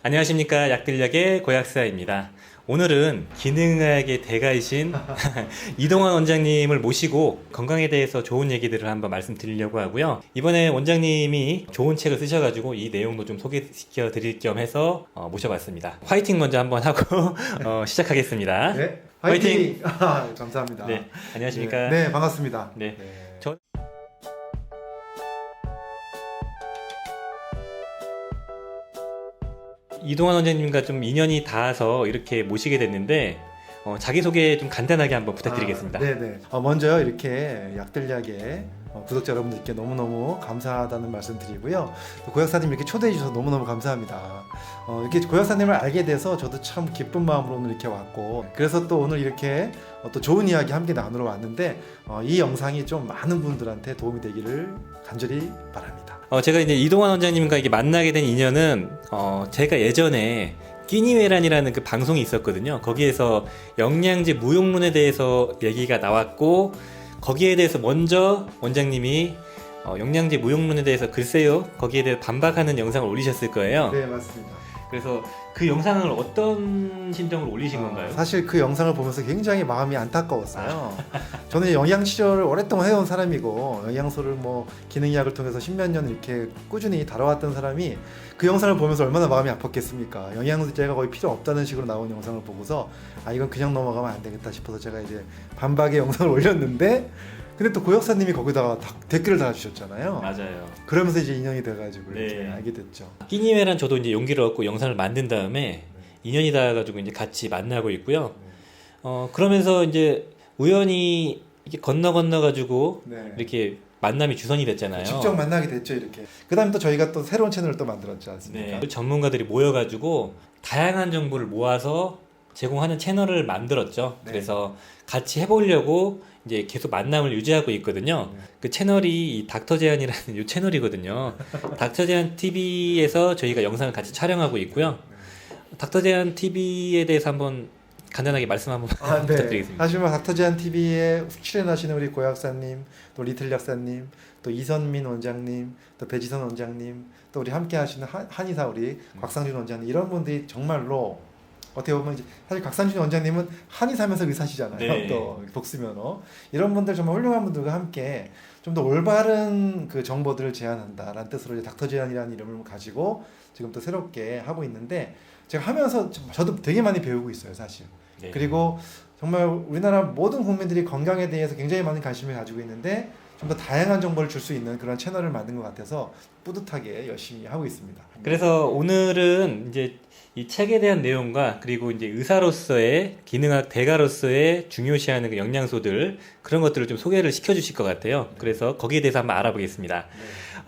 안녕하십니까. 약들약의 고약사입니다. 오늘은 기능의학의 대가이신 이동환 원장님을 모시고 건강에 대해서 좋은 얘기들을 한번 말씀드리려고 하고요. 이번에 원장님이 좋은 책을 쓰셔가지고 이 내용도 좀 소개시켜 드릴 겸 해서 모셔봤습니다. 화이팅 먼저 한번 하고 시작하겠습니다. 네, 화이팅! 화이팅! 감사합니다. 네, 안녕하십니까. 네, 반갑습니다. 네. 저 이동환 원장님과 좀 인연이 닿아서 이렇게 모시게 됐는데 자기소개 좀 간단하게 한번 부탁드리겠습니다. 네네. 먼저 이렇게 약들약의 구독자 여러분들께 너무너무 감사하다는 말씀 드리고요. 또 고약사님 이렇게 초대해 주셔서 너무너무 감사합니다. 이렇게 고약사님을 알게 돼서 저도 참 기쁜 마음으로 오늘 이렇게 왔고, 그래서 또 오늘 이렇게 또 좋은 이야기 함께 나누러 왔는데 이 영상이 좀 많은 분들한테 도움이 되기를 간절히 바랍니다. 제가 이제 이동환 원장님과 이게 만나게 된 인연은 제가 예전에 끼니회란이라는 그 방송이 있었거든요. 거기에서 영양제 무용론에 대해서 얘기가 나왔고, 거기에 대해서 먼저 원장님이 영양제 무용론에 대해서 글쎄요, 거기에 대해 반박하는 영상을 올리셨을 거예요. 네, 맞습니다. 그래서 그 영상을 어떤 심정으로 올리신 건가요? 사실 그 영상을 보면서 굉장히 마음이 안타까웠어요. 저는 영양치료를 오랫동안 해온 사람이고, 영양소를 기능의학을 통해서 십몇 년 이렇게 꾸준히 다뤄왔던 사람이 그 영상을 보면서 얼마나 마음이 아팠겠습니까? 영양제가 거의 필요 없다는 식으로 나온 영상을 보고서 이건 그냥 넘어가면 안 되겠다 싶어서 제가 이제 반박의 영상을 올렸는데, 근데 또 고역사님이 거기다가 댓글을 달아주셨잖아요. 맞아요. 그러면서 이제 인연이 돼가지고 네. 이렇게 알게 됐죠. 끼니회란 저도 이제 용기를 얻고 영상을 만든 다음에 인연이 닿아가지고 이제 같이 만나고 있고요. 그러면서 이제 우연히 이렇게 건너가지고 네. 이렇게 만남이 주선이 됐잖아요. 직접 만나게 됐죠, 이렇게. 그 다음에 또 저희가 또 새로운 채널을 또 만들었지 않습니까? 네. 전문가들이 모여가지고 다양한 정보를 모아서 제공하는 채널을 만들었죠. 네. 그래서 같이 해보려고 이제 계속 만남을 유지하고 있거든요. 네. 그 채널이 이 닥터제안이라는 이 채널이거든요. 닥터제안 TV에서 저희가 영상을 같이 촬영하고 있고요. 닥터제안 TV에 대해서 한번 간단하게 말씀 한번 네. 부탁드리겠습니다. 사실 닥터제안 TV에 출연하시는 우리 고약사님, 또 리틀 약사님, 또 이선민 원장님, 또 배지선 원장님, 또 우리 함께 하시는 한의사 우리 곽상준 원장님, 이런 분들이 정말로 어떻게 보면 이제 사실 곽상준 원장님은 한의사면서 의사시잖아요. 네. 또 독수면허, 이런 분들 정말 훌륭한 분들과 함께 좀 더 올바른 그 정보들을 제안한다라는 뜻으로 이제 닥터제안이라는 이름을 가지고 지금 또 새롭게 하고 있는데, 제가 하면서 저도 되게 많이 배우고 있어요, 사실. 네. 그리고 정말 우리나라 모든 국민들이 건강에 대해서 굉장히 많은 관심을 가지고 있는데 좀 더 다양한 정보를 줄 수 있는 그런 채널을 만든 것 같아서 뿌듯하게 열심히 하고 있습니다. 그래서 오늘은 이제 이 책에 대한 내용과 그리고 이제 의사로서의 기능학 대가로서의 중요시하는 그 영양소들, 그런 것들을 좀 소개를 시켜주실 것 같아요. 그래서 거기에 대해서 한번 알아보겠습니다.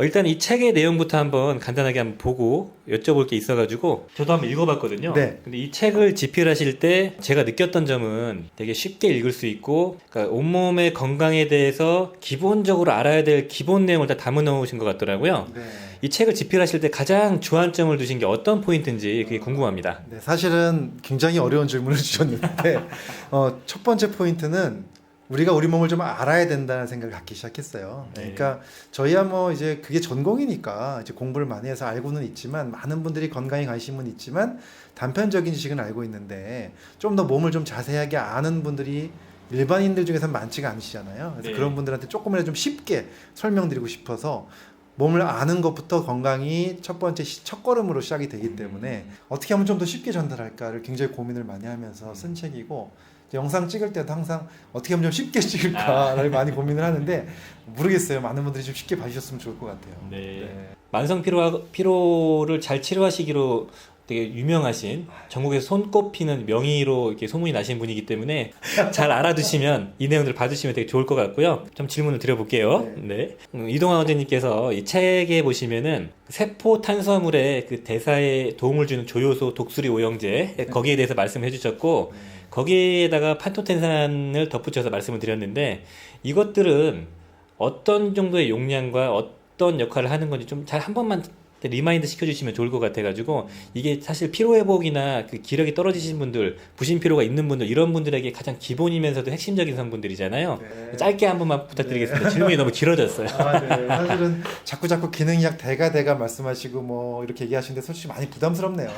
일단 이 책의 내용부터 한번 간단하게 한번 보고 여쭤볼 게 있어가지고 저도 한번 읽어봤거든요. 네. 근데 이 책을 집필하실 때 제가 느꼈던 점은 되게 쉽게 읽을 수 있고, 그러니까 온몸의 건강에 대해서 기본적으로 알아야 될 기본 내용을 다 담아 놓으신 것 같더라고요. 네. 이 책을 집필하실 때 가장 주안점을 두신 게 어떤 포인트인지 그게 궁금합니다. 네, 사실은 굉장히 어려운 질문을 주셨는데 첫 번째 포인트는 우리가 우리 몸을 좀 알아야 된다는 생각을 갖기 시작했어요. 네. 그러니까 저희야 이제 그게 전공이니까 이제 공부를 많이 해서 알고는 있지만, 많은 분들이 건강에 관심은 있지만 단편적인 지식은 알고 있는데 좀 더 몸을 좀 자세하게 아는 분들이 일반인들 중에서는 많지가 않으시잖아요. 그래서 네. 그런 분들한테 조금이라도 좀 쉽게 설명드리고 싶어서 몸을 아는 것부터 건강이 첫 번째 첫걸음으로 시작이 되기 때문에 어떻게 하면 좀 더 쉽게 전달할까를 굉장히 고민을 많이 하면서 쓴 책이고, 영상 찍을 때도 항상 어떻게 하면 좀 쉽게 찍을까를 많이 고민을 하는데, 모르겠어요. 많은 분들이 좀 쉽게 봐주셨으면 좋을 것 같아요. 네. 만성 피로를 잘 치료하시기로 되게 유명하신, 전국에서 손꼽히는 명의로 이렇게 소문이 나신 분이기 때문에 잘 알아두시면 이 내용들을 봐주시면 되게 좋을 것 같고요. 좀 질문을 드려볼게요. 네. 이동환 원장님께서 이 책에 보시면은 세포 탄수화물의 그 대사에 도움을 주는 조효소 독수리 오형제, 거기에 대해서 말씀해 주셨고, 거기에다가 판토텐산을 덧붙여서 말씀을 드렸는데, 이것들은 어떤 정도의 용량과 어떤 역할을 하는 건지 좀 잘 한 번만 리마인드 시켜주시면 좋을 것 같아가지고 이게 사실 피로 회복이나 그 기력이 떨어지신 분들, 부신 피로가 있는 분들 이런 분들에게 가장 기본이면서도 핵심적인 성분들이잖아요. 네. 짧게 한 번만 부탁드리겠습니다. 질문이 너무 길어졌어요. 네. 사실은 자꾸 기능의학 대가 말씀하시고 뭐 이렇게 얘기하시는데 솔직히 많이 부담스럽네요.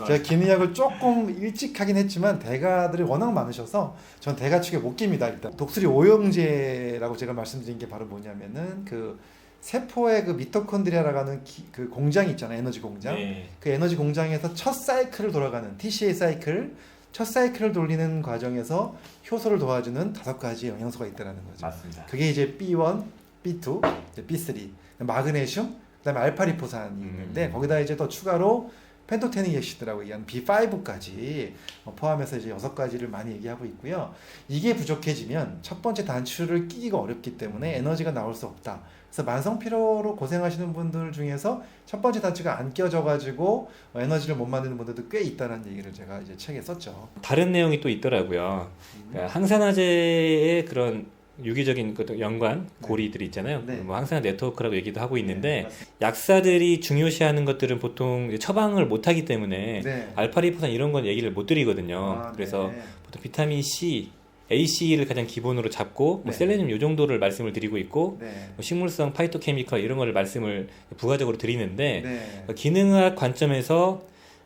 제가 기능의학을 조금 일찍 하긴 했지만 대가들이 워낙 많으셔서 전 대가 측에 못 깁니다. 일단 독수리 오형제라고 제가 말씀드린 게 바로 뭐냐면은 그 세포의 그 미토콘드리아라고 하는 그 공장이 있잖아요. 에너지 공장. 네. 그 에너지 공장에서 첫 사이클을 돌아가는 TCA 사이클, 첫 사이클을 돌리는 과정에서 효소를 도와주는 5가지 영양소가 있다는 거죠. 맞습니다. 그게 이제 B1, B2, 이제 B3, 마그네슘, 그다음에 알파리포산이 있는데 거기다 이제 더 추가로 펜토테닉 액시드라고 얘기하는 B5까지 포함해서 이제 6가지를 많이 얘기하고 있고요. 이게 부족해지면 첫 번째 단추를 끼기가 어렵기 때문에 에너지가 나올 수 없다. 그래서 만성 피로로 고생하시는 분들 중에서 첫 번째 단추가 안 껴져 가지고 에너지를 못 만드는 분들도 꽤 있다는 얘기를 제가 이제 책에 썼죠. 다른 내용이 또 있더라고요. 그러니까 항산화제의 그런 유기적인 그 연관 고리들이 있잖아요. 네. 뭐 항산화 네트워크라고 얘기도 하고 있는데 맞습니다. 약사들이 중요시하는 것들은 보통 이제 처방을 못 하기 때문에 네. 알파리포산 이런 건 얘기를 못 드리거든요. 아, 그래서 네. 보통 비타민 C, AC를 가장 기본으로 잡고 뭐 네. 셀레늄 요 정도를 말씀을 드리고 있고 네. 뭐 식물성 파이토케미컬 이런 거를 말씀을 부가적으로 드리는데 네. 기능학 관점에서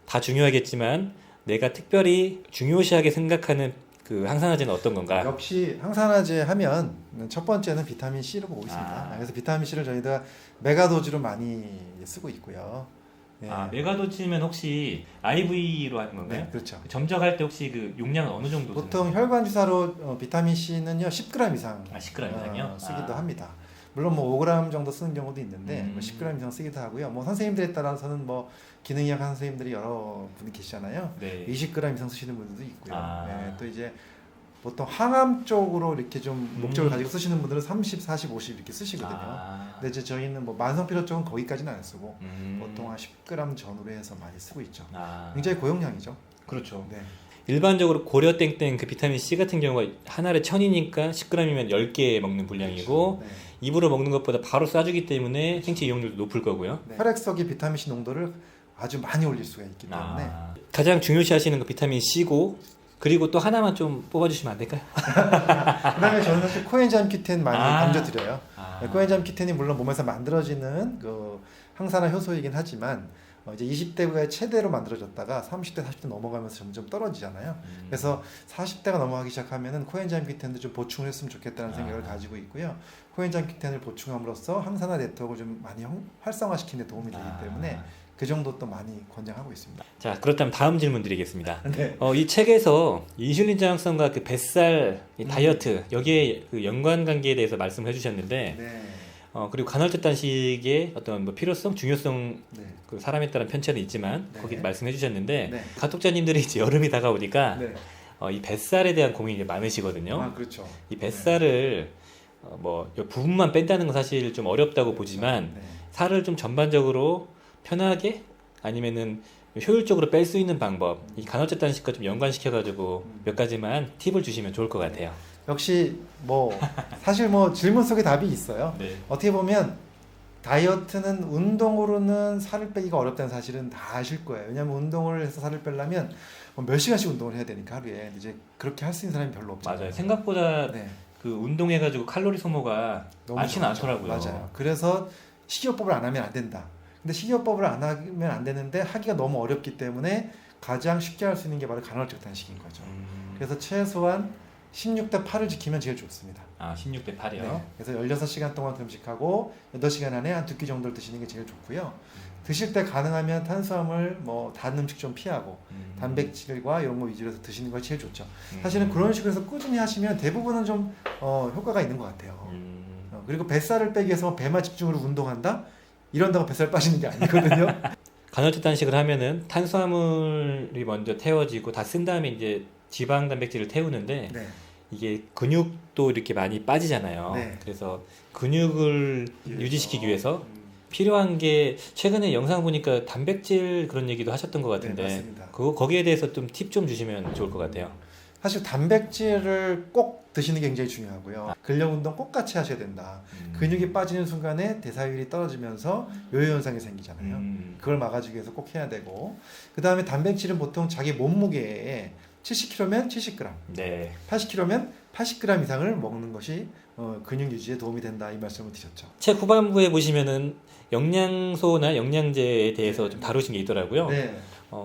다 중요하겠지만 내가 특별히 중요시하게 생각하는 그 항산화제는 어떤 건가? 역시 항산화제 하면 첫 번째는 비타민 C를 보고 있습니다. 아. 그래서 비타민 C를 저희가 메가도즈로 많이 쓰고 있고요. 네. 아, 메가도치면 혹시 IV로 하는 건가요? 네, 그렇죠. 점적할 때 혹시 그 용량은 어느 정도 보통 쓰는 거예요? 혈관 주사로 비타민 C는요 10g 이상 10g 이상이요? 쓰기도 아. 합니다. 물론 뭐 5g 정도 쓰는 경우도 있는데 뭐 10g 이상 쓰기도 하고요. 뭐 선생님들에 따라서는 뭐 기능의학 하는 선생님들이 여러 분이 계시잖아요. 네. 20g 이상 쓰시는 분들도 있고요. 아. 네, 또 이제 보통 항암 쪽으로 이렇게 좀 목적을 가지고 쓰시는 분들은 30, 40, 50 이렇게 쓰시거든요. 아. 근데 이제 저희는 뭐 만성피로 쪽은 거기까지는 안 쓰고 음. 보통 한 10g 전후로 해서 많이 쓰고 있죠. 아. 굉장히 고용량이죠. 그렇죠. 네. 일반적으로 고려 땡땡 그 비타민 C 같은 경우가 하나에 1000이니까 10g이면 10개 먹는 분량이고 네. 입으로 먹는 것보다 바로 쏴주기 때문에 생체 이용률도 높을 거고요. 네. 혈액 속의 비타민 C 농도를 아주 많이 올릴 수가 있기 때문에 아. 가장 중요시하시는 거 비타민 C고 그리고 또 하나만 좀 뽑아주시면 안 될까요? 그다음에 저는 사실 코엔자임 Q10 많이 아. 강조드려요. 아. 네, 코엔자임 Q10이 물론 몸에서 만들어지는 그 항산화 효소이긴 하지만 이제 20대가 최대로 만들어졌다가 30대, 40대 넘어가면서 점점 떨어지잖아요. 그래서 40대가 넘어가기 시작하면은 코엔자임 Q10도 좀 보충을 했으면 좋겠다는 생각을 가지고 있고요. 코엔자임 Q10을 보충함으로써 항산화 네트워크를 좀 많이 활성화시키는 데 도움이 되기 때문에 그 정도 또 많이 권장하고 있습니다. 자, 그렇다면 다음 질문 드리겠습니다. 네. 이 책에서 인슐린 저항성과 그 뱃살 이 다이어트 여기에 그 연관 관계에 대해서 말씀을 해주셨는데 네. 그리고 간헐적 단식의 어떤 뭐 필요성, 중요성 네. 그 사람에 따른 편차는 있지만 네. 거기 말씀해 주셨는데 네. 가독자님들이 이제 여름이 다가오니까 네. 이 뱃살에 대한 고민이 많으시거든요. 아, 그렇죠. 이 뱃살을 뭐 부분만 뺀다는 건 사실 좀 어렵다고 보지만 네. 살을 좀 전반적으로 편하게 아니면은 효율적으로 뺄 수 있는 방법 이 간헐적 단식과 좀 연관시켜가지고 몇 가지만 팁을 주시면 좋을 것 같아요. 역시 뭐 사실 뭐 질문 속에 답이 있어요. 네. 어떻게 보면 다이어트는 운동으로는 살을 빼기가 어렵다는 사실은 다 아실 거예요. 왜냐하면 운동을 해서 살을 빼려면 몇 시간씩 운동을 해야 되니까 하루에 이제 그렇게 할 수 있는 사람이 별로 없잖아요. 맞아요. 생각보다 네, 그 운동해가지고 칼로리 소모가 너무 많지는 적죠. 않더라고요. 맞아요. 그래서 식이요법을 안 하면 안 된다. 근데 식이요법을 안 하면 안 되는데 하기가 너무 어렵기 때문에 가장 쉽게 할 수 있는 게 바로 간헐적 단식인 거죠. 그래서 최소한 16대 8을 지키면 제일 좋습니다. 16대 8이요. 네, 그래서 16시간 동안 금식하고 8시간 안에 한 2끼 정도를 드시는 게 제일 좋고요. 드실 때 가능하면 탄수화물, 뭐 단 음식 좀 피하고 단백질과 이런 거 위주로 해서 드시는 거 제일 좋죠. 사실은 그런 식으로 해서 꾸준히 하시면 대부분은 좀 효과가 있는 것 같아요. 그리고 뱃살을 빼기 위해서 배만 집중으로 운동한다? 이런다고 뱃살 빠지는 게 아니거든요. 간헐적 단식을 하면은 탄수화물이 먼저 태워지고 다 쓴 다음에 이제 지방 단백질을 태우는데 네. 이게 근육도 이렇게 많이 빠지잖아요. 네. 그래서 근육을 유지시키기 위해서 필요한 게 최근에 영상 보니까 단백질 그런 얘기도 하셨던 것 같은데 네, 맞습니다. 거기에 대해서 좀 팁 좀 주시면 좋을 것 같아요. 사실 단백질을 꼭 드시는 게 굉장히 중요하고요. 근력 운동 꼭 같이 하셔야 된다. 근육이 빠지는 순간에 대사율이 떨어지면서 요요 현상이 생기잖아요. 그걸 막아주기 위해서 꼭 해야 되고, 그 다음에 단백질은 보통 자기 몸무게에 70kg면 70g, 네. 80kg면 80g 이상을 먹는 것이 근육 유지에 도움이 된다, 이 말씀을 드렸죠. 책 후반부에 보시면은 영양소나 영양제에 대해서 좀 다루신 게 있더라고요. 네.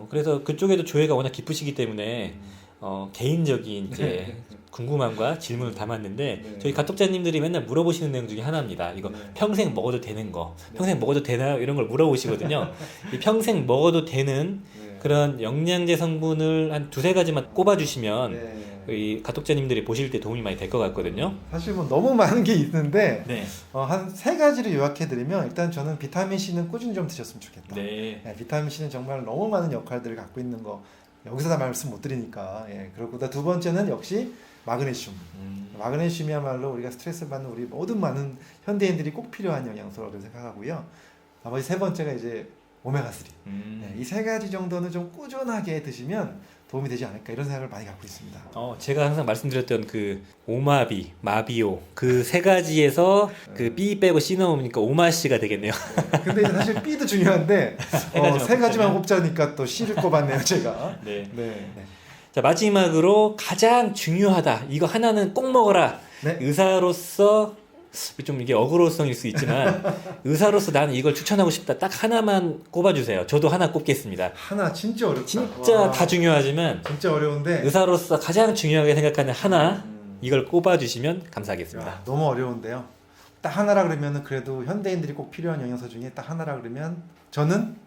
그래서 그쪽에도 조예가 워낙 깊으시기 때문에 개인적인 이제 궁금함과 질문을 담았는데 네. 저희 가독자님들이 맨날 물어보시는 내용 중에 하나입니다. 이거 네. 평생 먹어도 되는 거, 네. 평생 먹어도 되나요? 이런 걸 물어보시거든요. 이 평생 먹어도 되는 네. 그런 영양제 성분을 한 두세 가지만 꼽아주시면 네. 이 가독자님들이 보실 때 도움이 많이 될 것 같거든요. 사실 뭐 너무 많은 게 있는데 네. 한 세 가지를 요약해드리면, 일단 저는 비타민 C는 꾸준히 좀 드셨으면 좋겠다. 네. 비타민 C는 정말 너무 많은 역할들을 갖고 있는 거 여기서 다 말씀 못 드리니까. 그리고 두 번째는 역시 마그네슘. 마그네슘이야말로 우리가 스트레스 받는 우리 모든 많은 현대인들이 꼭 필요한 영양소라고 생각하고요. 나머지 세 번째가 이제 오메가3. 이 세 가지 정도는 좀 꾸준하게 드시면 도움이 되지 않을까, 이런 생각을 많이 갖고 있습니다. 제가 항상 말씀드렸던 그 오마비, 마비오 그 세 가지에서 그 B 빼고 C 넣으니까 오마씨가 되겠네요. 근데 이제 사실 B도 중요한데 세 가지만 꼽자면. 꼽자니까 또 C를 꼽았네요, 제가. 네. 네. 자, 마지막으로 가장 중요하다. 이거 하나는 꼭 먹어라. 네. 의사로서 좀 이게 어그로성일 수 있지만 의사로서 나는 이걸 추천하고 싶다. 딱 하나만 꼽아주세요. 저도 하나 꼽겠습니다. 하나 진짜 어렵다. 진짜 와, 다 중요하지만 진짜 어려운데. 의사로서 가장 중요하게 생각하는 하나 이걸 꼽아주시면 감사하겠습니다. 야, 너무 어려운데요. 딱 하나라 그러면은 그래도 현대인들이 꼭 필요한 영양소 중에 딱 하나라 그러면 저는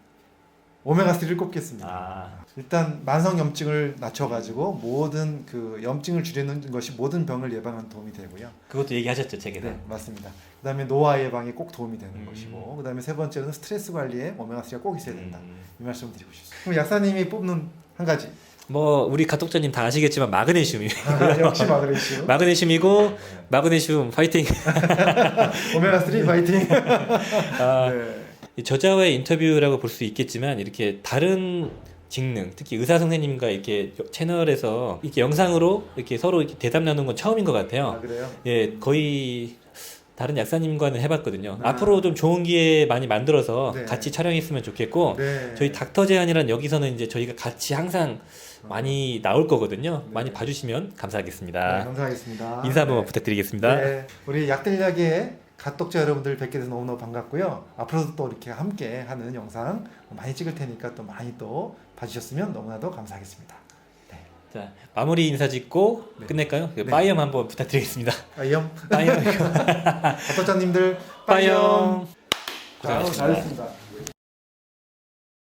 오메가3를 꼽겠습니다. 일단 만성염증을 낮춰가지고 모든 그 염증을 줄이는 것이 모든 병을 예방하는 도움이 되고요. 그것도 얘기하셨죠, 책에서. 네, 맞습니다. 그 다음에 노화 예방에 꼭 도움이 되는 것이고, 그 다음에 세 번째는 스트레스 관리에 오메가3가 꼭 있어야 된다, 이 말씀을 드리고 싶습니다. 그럼 약사님이 뽑는 한 가지. 뭐 우리 가독자님 다 아시겠지만 마그네슘이 역시 마그네슘. 마그네슘이고 마그네슘 파이팅. 오메가3 파이팅. 네. 이 저자와의 인터뷰라고 볼 수 있겠지만 이렇게 다른 직능, 특히 의사 선생님과 이렇게 채널에서 이렇게 영상으로 이렇게 서로 이렇게 대담 나누는 건 처음인 것 같아요. 그래요? 예, 거의 다른 약사님과는 해봤거든요. 앞으로 좀 좋은 기회 많이 만들어서 네. 같이 촬영했으면 좋겠고, 네. 저희 닥터 제안이란 여기서는 이제 저희가 같이 항상 많이 나올 거거든요. 네. 많이 봐주시면 감사하겠습니다. 네, 감사하겠습니다. 인사 한번 네. 부탁드리겠습니다. 네, 우리 약들약의 갓독자 여러분들 뵙게 돼서 너무너무 반갑고요. 앞으로도 또 이렇게 함께 하는 영상 많이 찍을 테니까 또 많이 또 봐주셨으면 너무나도 감사하겠습니다. 자, 마무리 인사 짓고 네. 끝낼까요? 네. 빠이엄 한번 부탁드리겠습니다. 빠이엄. 빠이엄. 갓독자님들 빠이엄. 자, 고생하셨습니다. 잘했습니다.